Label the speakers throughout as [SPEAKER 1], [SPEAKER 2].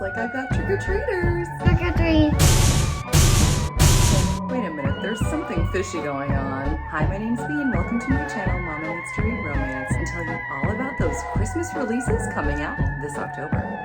[SPEAKER 1] like I've got trick-or-treaters.
[SPEAKER 2] Trick or treat.
[SPEAKER 1] Wait a minute, there's something fishy going on. Hi, my name's Bea and welcome to my channel, Mama Needs to Read Romance, and tell you all about those Christmas releases coming out this October.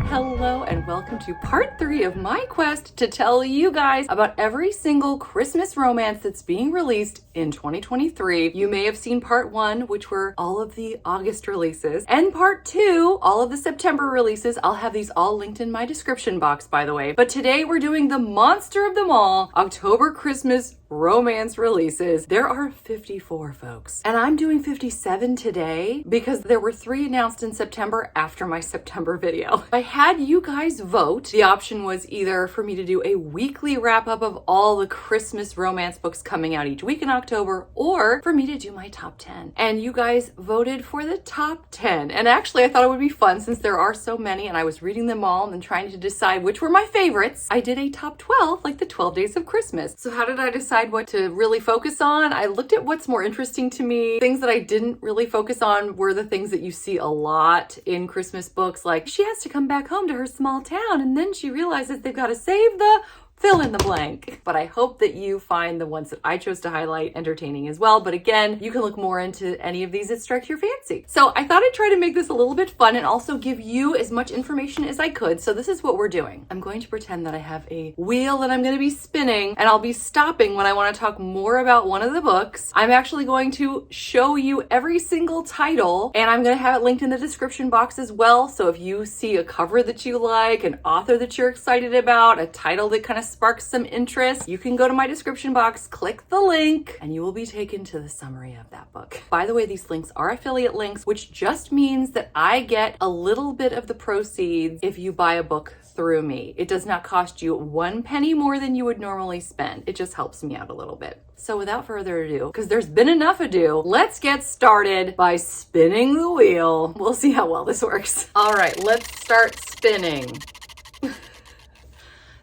[SPEAKER 1] Hello and welcome to part 3 of my quest to tell you guys about every single Christmas romance that's being released in 2023. You may have seen part 1, which were all of the August releases, and part 2, all of the September releases. I'll have these all linked in my description box, by the way. But today we're doing the monster of them all, October Christmas romance releases. There are 54, folks. And I'm doing 57 today because there were 3 announced in September after my September video. I had you guys vote. The option was either for me to do a weekly wrap up of all the Christmas romance books coming out each week in October, or for me to do my top 10. And you guys voted for the top 10. And actually, I thought it would be fun since there are so many and I was reading them all and then trying to decide which were my favorites. I did a top 12, like the 12 Days of Christmas. So how did I decide what to really focus on? I looked at what's more interesting to me. Things that I didn't really focus on were the things that you see a lot in Christmas books, like she has to come back home to her small town and then she realizes they've got to save the fill in the blank. But I hope that you find the ones that I chose to highlight entertaining as well. But again, you can look more into any of these that strike your fancy. So I thought I'd try to make this a little bit fun and also give you as much information as I could. So this is what we're doing. I'm going to pretend that I have a wheel that I'm going to be spinning, and I'll be stopping when I want to talk more about one of the books. I'm actually going to show you every single title, and I'm going to have it linked in the description box as well. So if you see a cover that you like, an author that you're excited about, a title that kind of sparks some interest, you can go to my description box, click the link, and you will be taken to the summary of that book. By the way, these links are affiliate links, which just means that I get a little bit of the proceeds if you buy a book through me. It does not cost you 1 penny more than you would normally spend. It just helps me out a little bit. So without further ado, because there's been enough ado, let's get started by spinning the wheel. We'll see how well this works. All right, let's start spinning.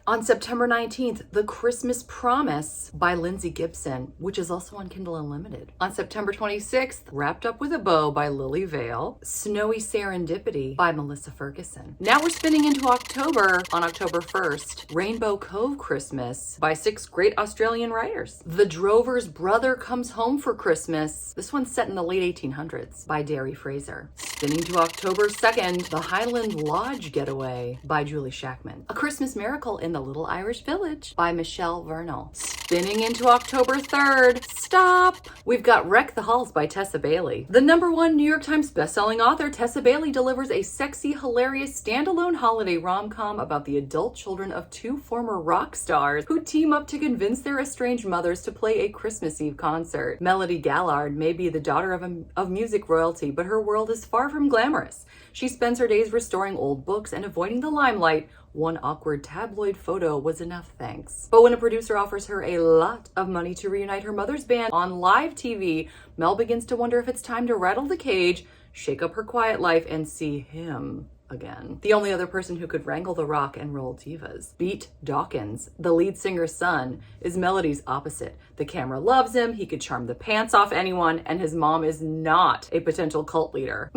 [SPEAKER 1] On September 19th, The Christmas Promise by Lindsay Gibson, which is also on Kindle Unlimited. On September 26th, Wrapped Up with a Bow by Lily Vale, Snowy Serendipity by Melissa Ferguson. Now we're spinning into October. On October 1st, Rainbow Cove Christmas by 6 great Australian writers. The Drover's Brother Comes Home for Christmas. This one's set in the late 1800s by Derry Fraser. Spinning to October 2nd, The Highland Lodge Getaway by Julie Shackman. A Christmas Miracle in the Little Irish Village by Michelle Vernal. Spinning into October 3rd, stop! We've got Wreck the Halls by Tessa Bailey. The #1 New York Times bestselling author Tessa Bailey delivers a sexy, hilarious, standalone holiday rom-com about the adult children of 2 former rock stars who team up to convince their estranged mothers to play a Christmas Eve concert. Melody Gallard may be the daughter of music royalty, but her world is far from glamorous. She spends her days restoring old books and avoiding the limelight. One awkward tabloid photo was enough, thanks. But when a producer offers her a lot of money to reunite her mother's band on live TV, Mel begins to wonder if it's time to rattle the cage, shake up her quiet life, and see him again. The only other person who could wrangle the rock and roll divas. Beat Dawkins, the lead singer's son, is Melody's opposite. The camera loves him, he could charm the pants off anyone, and his mom is not a potential cult leader.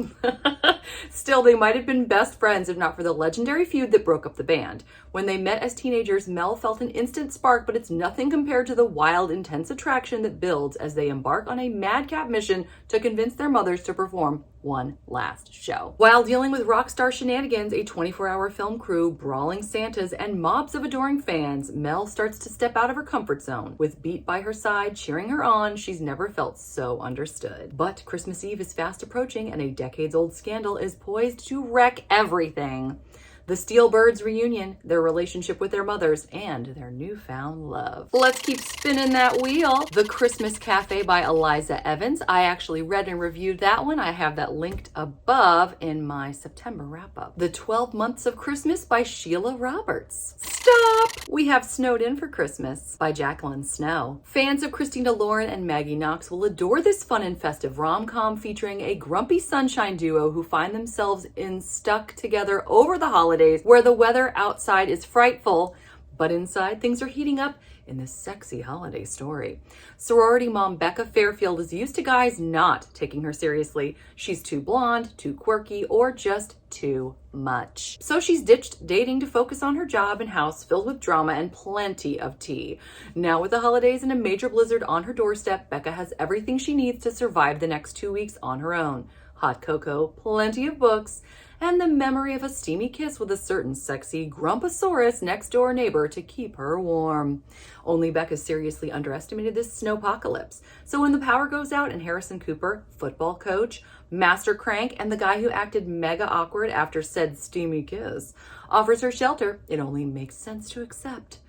[SPEAKER 1] Still, they might have been best friends if not for the legendary feud that broke up the band. When they met as teenagers, Mel felt an instant spark, but it's nothing compared to the wild, intense attraction that builds as they embark on a madcap mission to convince their mothers to perform one last show. While dealing with rock star shenanigans, a 24-hour film crew, brawling Santas, and mobs of adoring fans, Mel starts to step out of her comfort zone. With Beat by her side, cheering her on, she's never felt so understood. But Christmas Eve is fast approaching, and a decades-old scandal is poised to wreck everything. The Steelbirds reunion, their relationship with their mothers, and their newfound love. Let's keep spinning that wheel. The Christmas Cafe by Eliza Evans. I actually read and reviewed that one. I have that linked above in my September wrap-up. The 12 Months of Christmas by Sheila Roberts. Stop! We have Snowed In for Christmas by Jacqueline Snow. Fans of Christina Lauren and Maggie Knox will adore this fun and festive rom-com featuring a grumpy sunshine duo who find themselves stuck together over the holidays, where the weather outside is frightful, but inside things are heating up in this sexy holiday story. Sorority mom Becca Fairfield is used to guys not taking her seriously. She's too blonde, too quirky, or just too much. So she's ditched dating to focus on her job and house filled with drama and plenty of tea. Now with the holidays and a major blizzard on her doorstep, Becca has everything she needs to survive the next 2 weeks on her own. Hot cocoa, plenty of books, and the memory of a steamy kiss with a certain sexy Grumposaurus next door neighbor to keep her warm. Only Becca seriously underestimated this snowpocalypse. So when the power goes out and Harrison Cooper, football coach, master crank, and the guy who acted mega awkward after said steamy kiss, offers her shelter, it only makes sense to accept.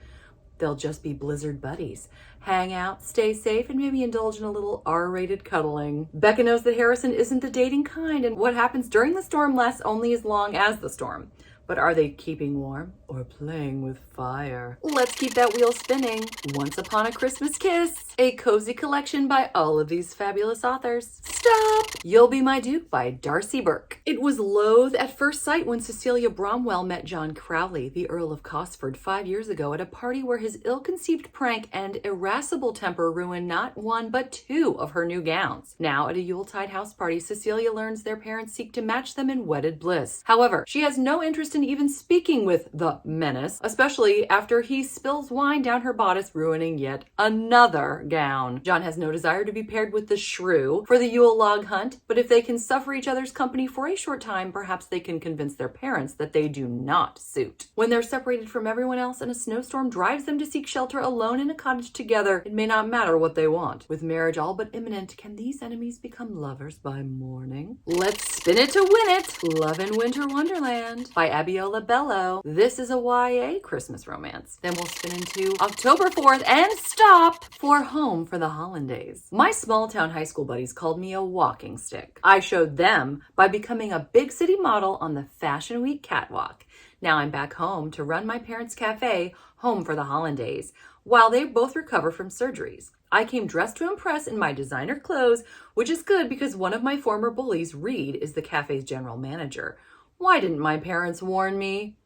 [SPEAKER 1] They'll just be blizzard buddies. Hang out, stay safe, and maybe indulge in a little R-rated cuddling. Becca knows that Harrison isn't the dating kind, and what happens during the storm lasts only as long as the storm. But are they keeping warm or playing with fire? Let's keep that wheel spinning. Once Upon a Christmas Kiss, a cozy collection by all of these fabulous authors. Stop! You'll Be My Duke by Darcy Burke. It was loathe at first sight when Cecilia Bromwell met John Crowley, the Earl of Cosford, 5 years ago at a party where his ill-conceived prank and irascible temper ruined not one but two of her new gowns. Now at a Yuletide house party, Cecilia learns their parents seek to match them in wedded bliss. However, she has no interest in even speaking with the menace, especially after he spills wine down her bodice, ruining yet another gown. John has no desire to be paired with the shrew for the Yule log hunt, but if they can suffer each other's company for a short time, perhaps they can convince their parents that they do not suit. When they're separated from everyone else and a snowstorm drives them to seek shelter alone in a cottage together, it may not matter what they want. With marriage all but imminent, can these enemies become lovers by morning? Let's spin it to win it! Love in Winter Wonderland by Abiola Bello. This is a YA Christmas romance. Then we'll spin into October 4th and stop for Home for the Hollandaise. My small town high school buddies called me a walking stick. I showed them by becoming a big city model on the Fashion Week catwalk. Now I'm back home to run my parents' cafe, Home for the Hollandaise, while they both recover from surgeries. I came dressed to impress in my designer clothes, which is good because one of my former bullies, Reed, is the cafe's general manager. Why didn't my parents warn me?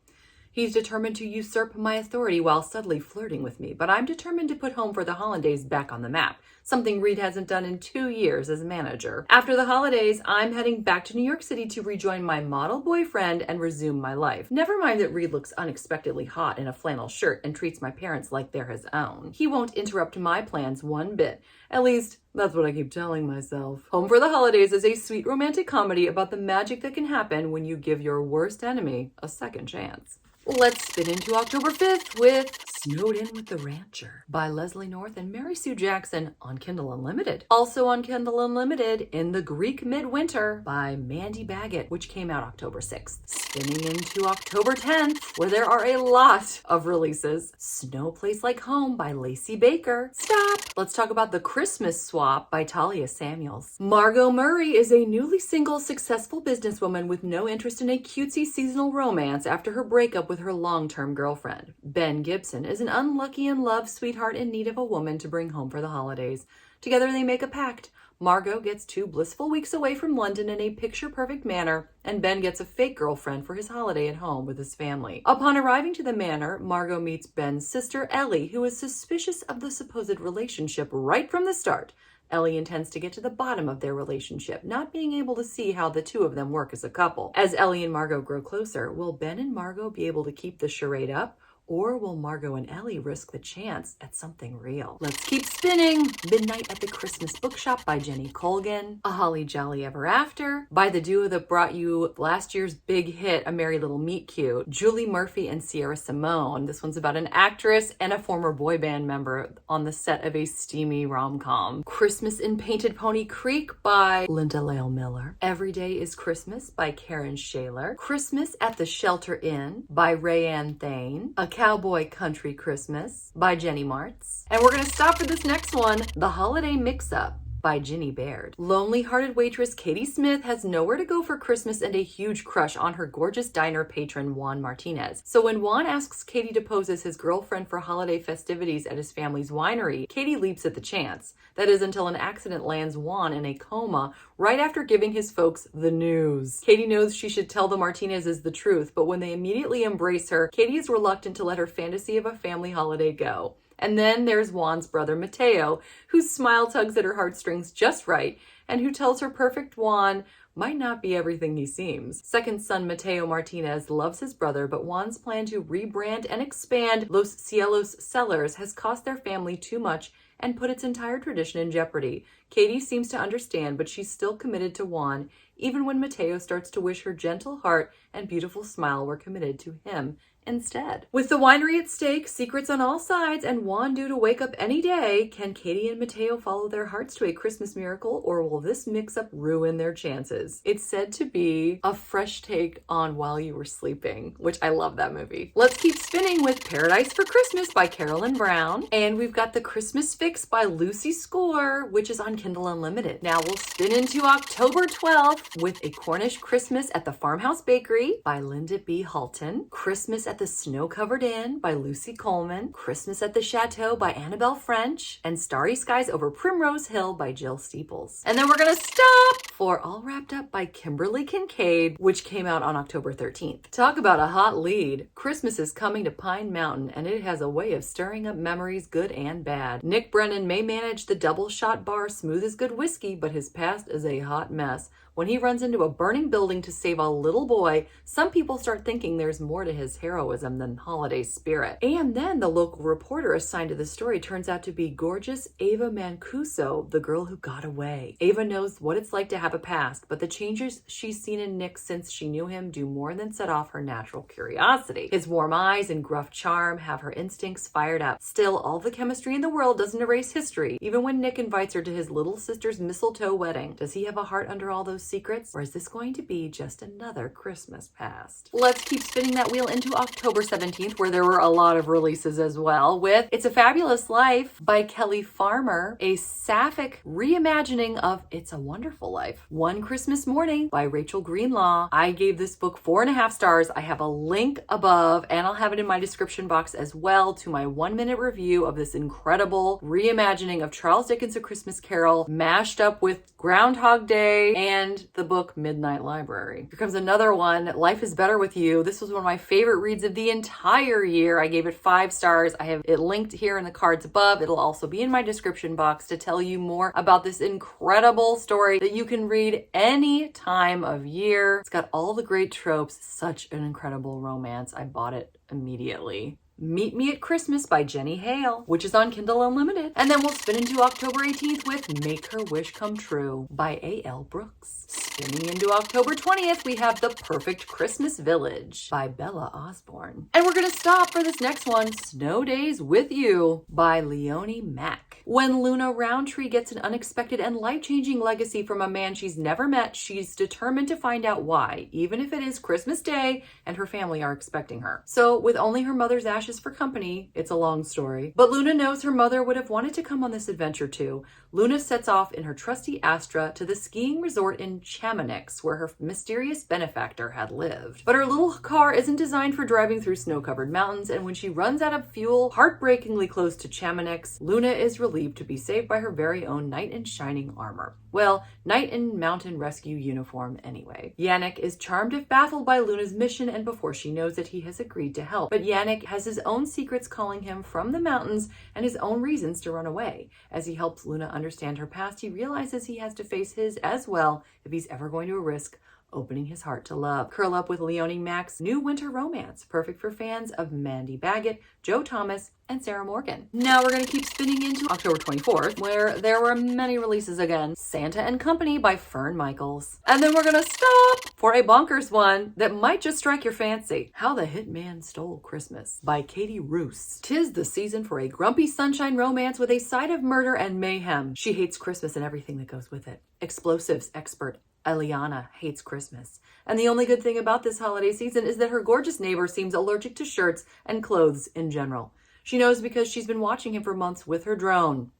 [SPEAKER 1] He's determined to usurp my authority while subtly flirting with me, but I'm determined to put Home for the Hollandaise back on the map, something Reed hasn't done in 2 years as manager. After the holidays, I'm heading back to New York City to rejoin my model boyfriend and resume my life. Never mind that Reed looks unexpectedly hot in a flannel shirt and treats my parents like they're his own. He won't interrupt my plans one bit. At least, that's what I keep telling myself. Home for the Hollandaise is a sweet romantic comedy about the magic that can happen when you give your worst enemy a second chance. Let's spin into October 5th with Snowed In with the Rancher by Leslie North and Mary Sue Jackson on Kindle Unlimited. Also on Kindle Unlimited, In the Greek Midwinter by Mandy Baggett, which came out October 6th. Spinning into October 10th, where there are a lot of releases. Snow Place Like Home by Lacey Baker. Stop! Let's talk about The Christmas Swap by Talia Samuels. Margot Murray is a newly single, successful businesswoman with no interest in a cutesy seasonal romance after her breakup with her long-term girlfriend. Ben Gibson is an unlucky in love sweetheart in need of a woman to bring home for the holidays. Together they make a pact. Margot gets 2 blissful weeks away from London in a picture-perfect manor, and Ben gets a fake girlfriend for his holiday at home with his family. Upon arriving to the manor, Margot meets Ben's sister Ellie, who is suspicious of the supposed relationship right from the start. Ellie intends to get to the bottom of their relationship, not being able to see how the two of them work as a couple. As Ellie and Margot grow closer, will Ben and Margot be able to keep the charade up? Or will Margot and Ellie risk the chance at something real? Let's keep spinning! Midnight at the Christmas Bookshop by Jenny Colgan. A Holly Jolly Ever After by the duo that brought you last year's big hit, A Merry Little Meet Cute, Julie Murphy and Sierra Simone. This one's about an actress and a former boy band member on the set of a steamy rom-com. Christmas in Painted Pony Creek by Linda Lale Miller. Every Day is Christmas by Karen Shaler. Christmas at the Shelter Inn by Rayanne Thane. A Cowboy Country Christmas by Jenny Martz. And we're going to stop for this next one, The Holiday Mix-Up by Ginny Baird. Lonely-hearted waitress Katie Smith has nowhere to go for Christmas and a huge crush on her gorgeous diner patron Juan Martinez. So when Juan asks Katie to pose as his girlfriend for holiday festivities at his family's winery, Katie leaps at the chance. That is until an accident lands Juan in a coma right after giving his folks the news. Katie knows she should tell the Martinezes the truth, but when they immediately embrace her, Katie is reluctant to let her fantasy of a family holiday go. And then there's Juan's brother Mateo, whose smile tugs at her heartstrings just right, and who tells her perfect Juan might not be everything he seems. Second son Mateo Martinez loves his brother, but Juan's plan to rebrand and expand Los Cielos Cellars has cost their family too much and put its entire tradition in jeopardy. Katie seems to understand, but she's still committed to Juan, even when Mateo starts to wish her gentle heart and beautiful smile were committed to him instead. With the winery at stake, secrets on all sides, and Juan due to wake up any day, can Katie and Mateo follow their hearts to a Christmas miracle, or will this mix-up ruin their chances? It's said to be a fresh take on While You Were Sleeping, which I love that movie. Let's keep spinning with Paradise for Christmas by Carolyn Brown, and we've got The Christmas Fix by Lucy Score, which is on Kindle Unlimited. Now we'll spin into October 12th with A Cornish Christmas at the Farmhouse Bakery by Linda B. Halton, Christmas at the Snow-Covered Inn by Lucy Coleman, Christmas at the Chateau by Annabelle French, and Starry Skies Over Primrose Hill by Jill Steeples. And then we're gonna stop for All Wrapped Up by Kimberly Kincaid, which came out on October 13th. Talk about a hot lead. Christmas is coming to Pine Mountain, and it has a way of stirring up memories, good and bad. Nick Brennan may manage the double shot bar smooth as good whiskey, but his past is a hot mess. When he runs into a burning building to save a little boy, some people start thinking there's more to his heroism than holiday spirit. And then the local reporter assigned to the story turns out to be gorgeous Ava Mancuso, the girl who got away. Ava knows what it's like to have a past, but the changes she's seen in Nick since she knew him do more than set off her natural curiosity. His warm eyes and gruff charm have her instincts fired up. Still, all the chemistry in the world doesn't erase history, even when Nick invites her to his little sister's mistletoe wedding. Does he have a heart under all those secrets, or is this going to be just another Christmas past? Let's keep spinning that wheel into October 17th, where there were a lot of releases as well, with It's a Fabulous Life by Kelly Farmer, a sapphic reimagining of It's a Wonderful Life. One Christmas Morning by Rachel Greenlaw. I gave this book 4.5 stars. I have a link above, and I'll have it in my description box as well, to my 1-minute review of this incredible reimagining of Charles Dickens' A Christmas Carol, mashed up with Groundhog Day and the book Midnight Library. Here comes another one, Life is Better with You. This was one of my favorite reads of the entire year. I gave it 5 stars. I have it linked here in the cards above. It'll also be in my description box to tell you more about this incredible story that you can read any time of year. It's got all the great tropes. Such an incredible romance. I bought it immediately. Meet Me at Christmas by Jenny Hale, which is on Kindle Unlimited. And then we'll spin into October 18th with Make Her Wish Come True by A.L. Brooks. Spinning into October 20th, we have The Perfect Christmas Village by Bella Osborne. And we're gonna stop for this next one, Snow Days with You by Leonie Mack. When Luna Roundtree gets an unexpected and life-changing legacy from a man she's never met, she's determined to find out why, even if it is Christmas Day and her family are expecting her. So with only her mother's ashes for company, it's a long story, but Luna knows her mother would have wanted to come on this adventure too. Luna sets off in her trusty Astra to the skiing resort in Chamonix, where her mysterious benefactor had lived. But her little car isn't designed for driving through snow-covered mountains, and when she runs out of fuel heartbreakingly close to Chamonix, Luna is relieved to be saved by her very own knight in shining armor. Well, knight in mountain rescue uniform anyway. Yannick is charmed if baffled by Luna's mission, and before she knows it, he has agreed to help. But Yannick has his own secrets calling him from the mountains and his own reasons to run away. As he helps Luna understand her past, he realizes he has to face his as well if he's ever going to risk opening his heart to love. Curl up with Leonie Mack's new winter romance, perfect for fans of Mandy Baggett, Joe Thomas, and Sarah Morgan. Now we're going to keep spinning into October 24th, where there were many releases again. Santa and Company by Fern Michaels. And then we're going to stop for a bonkers one that might just strike your fancy. How the Hitman Stole Christmas by Katie Roos. 'Tis the season for a grumpy sunshine romance with a side of murder and mayhem. She hates Christmas and everything that goes with it. Explosives expert Eliana hates Christmas. And the only good thing about this holiday season is that her gorgeous neighbor seems allergic to shirts and clothes in general. She knows because she's been watching him for months with her drone.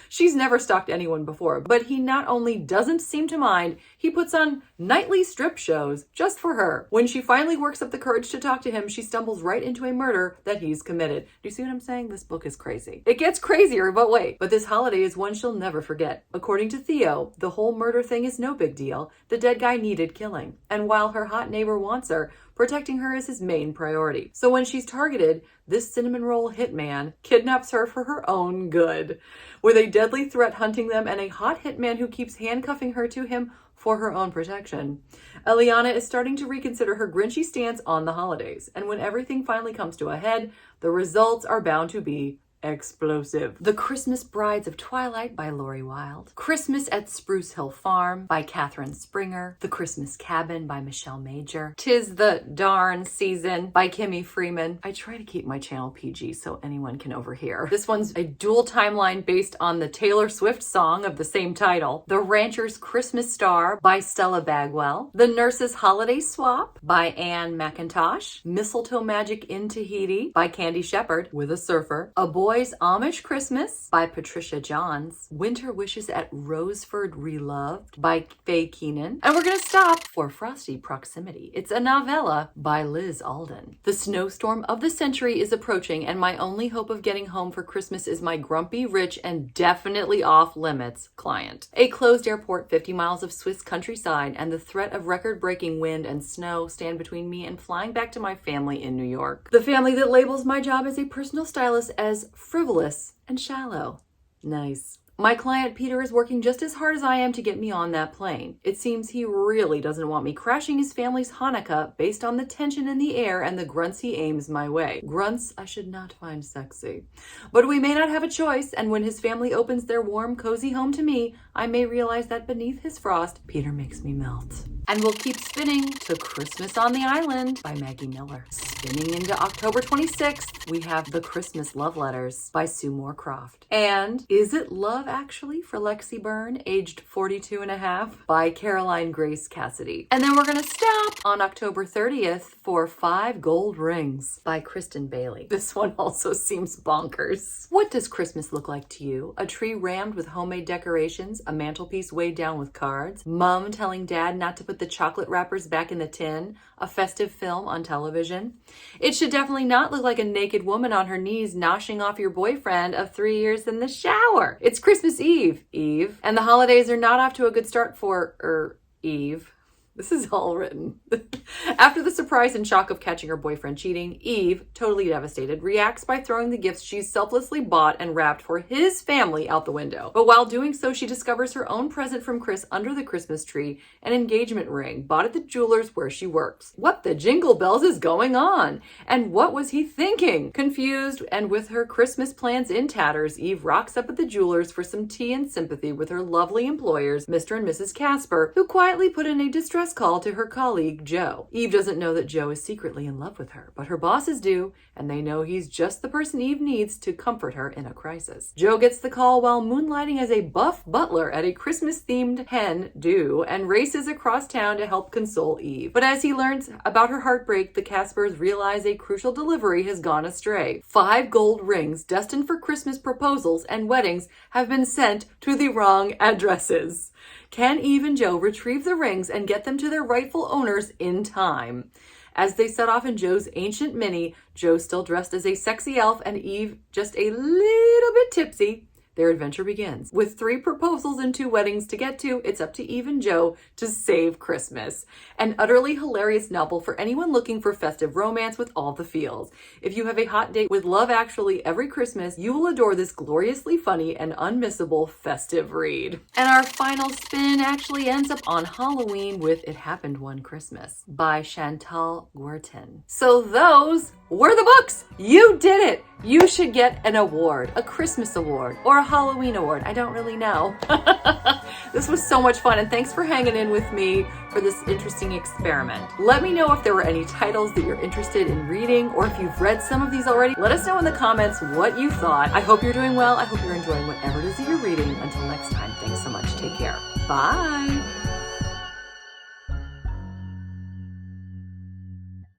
[SPEAKER 1] She's never stalked anyone before, but he not only doesn't seem to mind, He puts on nightly strip shows just for her. When she finally works up the courage to talk to him, she stumbles right into a murder that he's committed. Do you see what I'm saying? This book is crazy. It gets crazier, but wait. But this holiday is one she'll never forget. According to Theo, the whole murder thing is no big deal. The dead guy needed killing. And while her hot neighbor wants her, protecting her is his main priority. So when she's targeted, this cinnamon roll hitman kidnaps her for her own good, with a deadly threat hunting them and a hot hitman who keeps handcuffing her to him for her own protection. Eliana is starting to reconsider her Grinchy stance on the holidays, and when everything finally comes to a head, the results are bound to be explosive. The Christmas Brides of Twilight by Lori Wilde. Christmas at Spruce Hill Farm by Katherine Springer. The Christmas Cabin by Michelle Major. 'Tis the Darn Season by Kimmy Freeman. I try to keep my channel PG so anyone can overhear. This one's a dual timeline based on the Taylor Swift song of the same title. The Rancher's Christmas Star by Stella Bagwell. The Nurse's Holiday Swap by Anne McIntosh. Mistletoe Magic in Tahiti by Candy Shepard with a surfer. A Boy's Amish Christmas by Patricia Johns. Winter Wishes at Roseford Reloved by Faye Keenan. And we're going to stop for Frosty Proximity. It's a novella by Liz Alden. The snowstorm of the century is approaching, and my only hope of getting home for Christmas is my grumpy, rich, and definitely off-limits client. A closed airport, 50 miles of Swiss countryside, and the threat of record-breaking wind and snow stand between me and flying back to my family in New York. The family that labels my job as a personal stylist as frivolous and shallow. Nice. My client Peter is working just as hard as I am to get me on that plane. It seems he really doesn't want me crashing his family's Hanukkah based on the tension in the air and the grunts he aims my way. Grunts I should not find sexy. But we may not have a choice, and when his family opens their warm, cozy home to me, I may realize that beneath his frost, Peter makes me melt. And we'll keep spinning to Christmas on the Island by Maggie Miller. Spinning into October 26th, we have The Christmas Love Letters by Sue Moorcroft. And Is It Love Actually for Lexi Byrne, aged 42 and a half, by Caroline Grace Cassidy. And then we're going to stop on October 30th for 5 Gold Rings by Kristen Bailey. This one also seems bonkers. What does Christmas look like to you? A tree rammed with homemade decorations, a mantelpiece weighed down with cards, mom telling dad not to put the chocolate wrappers back in the tin, a festive film on television. It should definitely not look like a naked woman on her knees noshing off your boyfriend of 3 years in the shower. It's Christmas Eve, and the holidays are not off to a good start for, Eve. This is all written. After the surprise and shock of catching her boyfriend cheating, Eve, totally devastated, reacts by throwing the gifts she's selflessly bought and wrapped for his family out the window. But while doing so, she discovers her own present from Chris under the Christmas tree, an engagement ring bought at the jeweler's where she works. What the jingle bells is going on? And what was he thinking? Confused and with her Christmas plans in tatters, Eve rocks up at the jeweler's for some tea and sympathy with her lovely employers, Mr. and Mrs. Casper, who quietly put in a distress call to her colleague, Joe. Eve doesn't know that Joe is secretly in love with her, but her bosses do, and they know he's just the person Eve needs to comfort her in a crisis. Joe gets the call while moonlighting as a buff butler at a Christmas-themed hen do and races across town to help console Eve. But as he learns about her heartbreak, the Caspers realize a crucial delivery has gone astray. 5 gold rings destined for Christmas proposals and weddings have been sent to the wrong addresses. Can Eve and Joe retrieve the rings and get them to their rightful owners in time? As they set off in Joe's ancient Mini, Joe still dressed as a sexy elf and Eve just a little bit tipsy, their adventure begins. With 3 proposals and 2 weddings to get to, it's up to Eve and Joe to save Christmas. An utterly hilarious novel for anyone looking for festive romance with all the feels. If you have a hot date with Love Actually every Christmas, you will adore this gloriously funny and unmissable festive read. And our final spin actually ends up on Halloween with It Happened One Christmas by Chantal Guertin. So those were the books. You did it. You should get an award, a Christmas award, or a Halloween award. I don't really know. This was so much fun, and thanks for hanging in with me for this interesting experiment. Let me know if there were any titles that you're interested in reading, or if you've read some of these already. Let us know in the comments what you thought. I hope you're doing well. I hope you're enjoying whatever it is that you're reading. Until next time, thanks so much. Take care. Bye.